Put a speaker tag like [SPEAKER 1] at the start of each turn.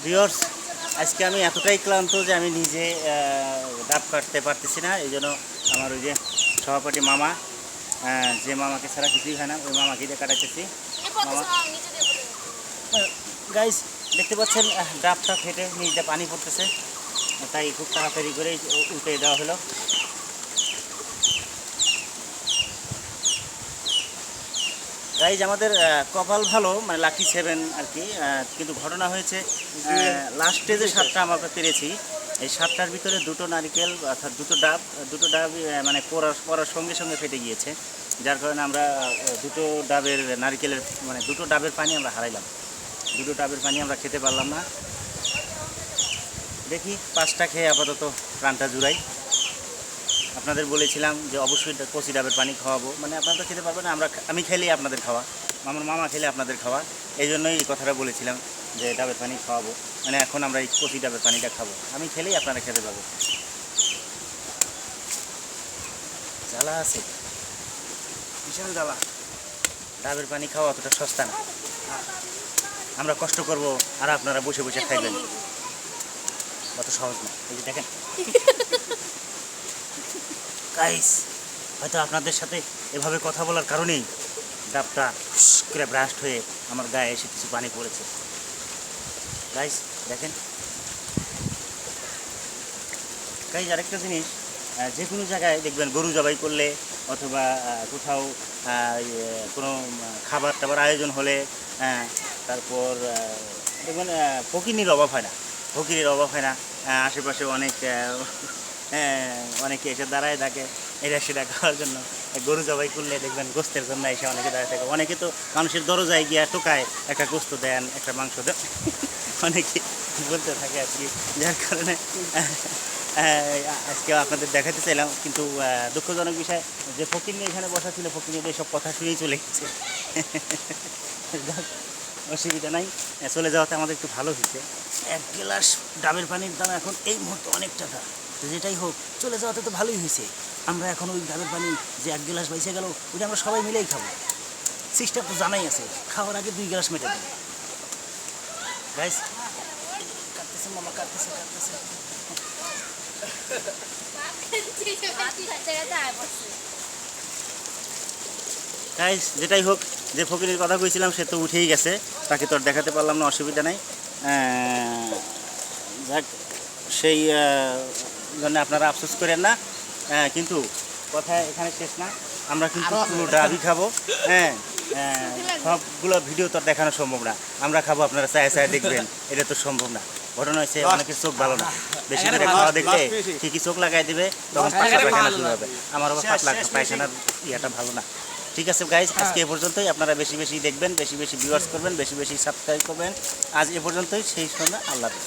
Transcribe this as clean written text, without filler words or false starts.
[SPEAKER 1] Viewers, আজকে আমি এতটাই ক্লান্ত যে আমি নিজে ডাব কাটতে পারতেছি না। এই জন্য আমার ওই যে সহপাঠী মামা, যে মামাকে ছাড়া কিছুই হয় না, ওই মামাকে দিয়ে কাটাইতেছি। মামা গাইজ দেখতে পাচ্ছেন ডাবটা ফেটে নিচে পানি পড়তেছে, তাই খুব তাড়াতাড়ি করে উল্টে দেওয়া হলো। গাইজ আমাদের কপাল ভালো, মানে লাকি 7 আর কি। কিন্তু ঘটনা হয়েছে লাস্টে যে 7টা আমরা পেরেছি, এই 7টার ভিতরে 2টো নারকেল অর্থাৎ দুটো ডাব মানে পড়ার সঙ্গে সঙ্গে ফেটে গিয়েছে, যার কারণে আমরা 2টো ডাবের নারকেলের মানে 2টো ডাবের পানি আমরা হারাইলাম। 2টো ডাবের পানি আমরা খেতে পারলাম না। দেখি 5টা খেয়ে আপাতত প্রাণটা জুড়াই। আপনাদের বলেছিলাম যে অবশ্যই কচি ডাবের পানি খাওয়াবো, মানে আপনারা তো খেতে পারবেন না, আমি খেলেই আপনাদের খাওয়া, আমার মামা খেলে আপনাদের খাওয়া, এই জন্যই এই কথাটা বলেছিলাম যে ডাবের পানি খাওয়াবো, মানে এখন আমরা এই কচি ডাবের পানিটা খাবো, আমি খেলেই আপনারা খেতে পারবেন। জ্বালা আছে, বিশাল জ্বালা। ডাবের পানি খাওয়া অতটা সস্তা না, আমরা কষ্ট করব আর আপনারা বসে বসে খাইবেন, অত সহজ না। এই যে দেখেন গাইস, হয়তো আপনাদের সাথে এভাবে কথা বলার কারণেই ডাবটা করে ব্রাস্ট হয়ে আমার গায়ে এসে কিছু পানি পড়েছে। গাইস দেখেন গাইস, আরেকটা জিনিস, যে কোনো জায়গায় দেখবেন গরু জবাই করলে অথবা কোথাও কোনো খাবার টাবার আয়োজন হলে, তারপর দেখবেন ফকিনির অভাব হয় না, আশেপাশে অনেকে এসে দাঁড়ায় থাকে এটা সেটা খাওয়ার জন্য। গরু জবাই করলে দেখবেন গোস্তের জন্য এসে অনেকে দাঁড়ায় থাকে, অনেকে তো মানুষের দরজায় গিয়া টোকায় একটা গোস্ত দেন, একটা মাংস দেন, অনেকে বলতে থাকে আর কি। যার কারণে আজকে আপনাদের দেখাতে চাইলাম, কিন্তু দুঃখজনক বিষয় যে ফকিনি এখানে বসা ছিল, ফকিনি এইসব কথা শুনেই চলে গেছে। অসুবিধা নাই, চলে যাওয়াতে আমাদের একটু ভালো হয়েছে। 1 গ্লাস ডাবের পানির দাম এখন এই মুহূর্তে অনেক টাকা, তো যেটাই হোক চলে যাওয়াতে তো ভালোই হয়েছে। আমরা এখন ওই ডাবের পানি যে 1 গ্লাস বাইসে গেল, ওইটা আমরা সবাই মিলেই খাবো। সিস্টেম তো জানাই আছে, খাওয়ার আগে 2 গ্লাস মেটে দেবো। গাইস কাটতেছে মামা, কাটতেছে। গাইস যেটাই হোক, যে ফকিরের কথা কইছিলাম সে তো উঠেই গেছে, তাকে তো আর দেখাতে পারলাম না, অসুবিধা নাই। যাক, সেই জন্য আপনারা আফসোস করেন না, কিন্তু কথা এখানে শেষ না, আমরা কিন্তু পুরো ডাবই খাবো। সবগুলো ভিডিও তো দেখানো সম্ভব না, আমরা খাবো, আপনারা চায় দেখবেন, এটা তো সম্ভব না। ঘটনা হয়েছে অনেকের চোখ ভালো না, বেশি করে খাওয়া দেখলে ঠিকই চোখ লাগাই দেবে, তখন পায়খানা শুরু হবে। আমার আবার পাতলা পায়খানার ইয়েটা ভালো না। ঠিক আছে গাইজ, আজকে এ পর্যন্তই। আপনারা বেশি বেশি দেখবেন, বেশি বেশি ভিউয়ার্স করবেন, বেশি বেশি সাবস্ক্রাইব করবেন। আজ এ পর্যন্তই, সেই সন্ধ্যা, আল্লাহ হাফেজ।